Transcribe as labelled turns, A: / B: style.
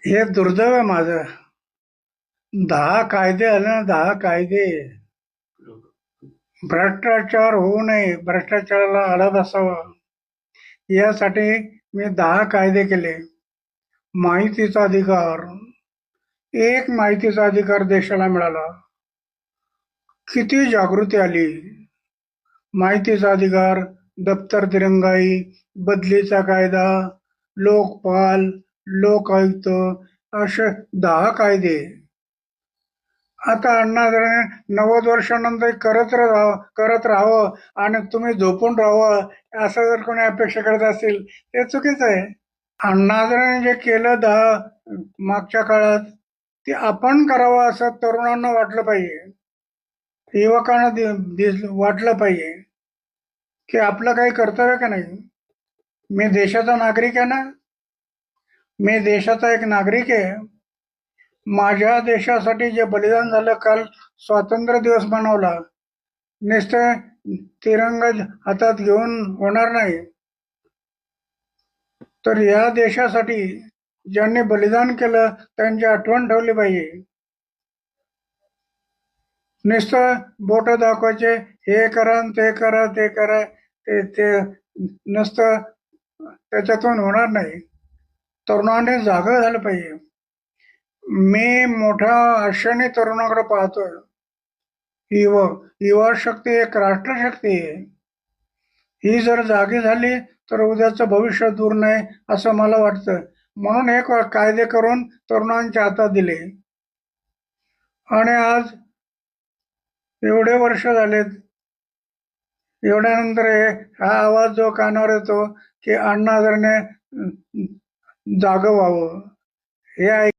A: हे दुर्दैव आहे माझं. 10 कायदे आले ना, 10 कायदे. भ्रष्टाचार होऊ नये, भ्रष्टाचाराला आळा बसावा यासाठी मी 10 कायदे केले. माहितीचा अधिकार, एक माहितीचा अधिकार देशाला मिळाला. किती जागृती आली. माहितीचा अधिकार, दप्तर दिरंगाई, बदलीचा कायदा, लोकपाल, लोक आयुक्त, असे 10 कायदे. आता अण्णा जरा 90 वर्षानंतर करत राहावं आणि तुम्ही झोपून राहावं असं जर कोणी अपेक्षा करत असेल ते चुकीचं आहे. अण्णादारांनी जे केलं मागच्या काळात ते आपण करावं असं तरुणांना वाटलं पाहिजे, युवकांना वाटलं पाहिजे की आपलं काही कर्तव्य का नाही. मी देशाचा नागरिक आहे ना, मी देशाचा एक नागरिक आहे. माझ्या देशासाठी जे बलिदान झालं, काल स्वातंत्र्य दिवस मनवला, नुसतं तिरंगा हातात घेऊन होणार नाही. तर या देशासाठी ज्यांनी बलिदान केलं त्यांची आठवण ठेवली पाहिजे. नुसतं बोट दाखवायचे, हे करा ते करा ते करा, ते ते नुसतं त्याच्यातून होणार नाही. तरुणांनी जागं झालं पाहिजे. मी मोठ्या आशेने तरुणाकडे पाहतोय. युवा शक्ती एक राष्ट्रशक्ती आहे. ही जर जागी झाली तर उद्याचं भविष्य दूर नाही असं मला वाटतं. म्हणून हे कायदे करून तरुणांच्या हातात दिले. आणि आज एवढे वर्ष झालेत, एवढ्यानंतर हा आवाज जो कानावर येतो की अण्णा हजारेने जागं व्हावं, हे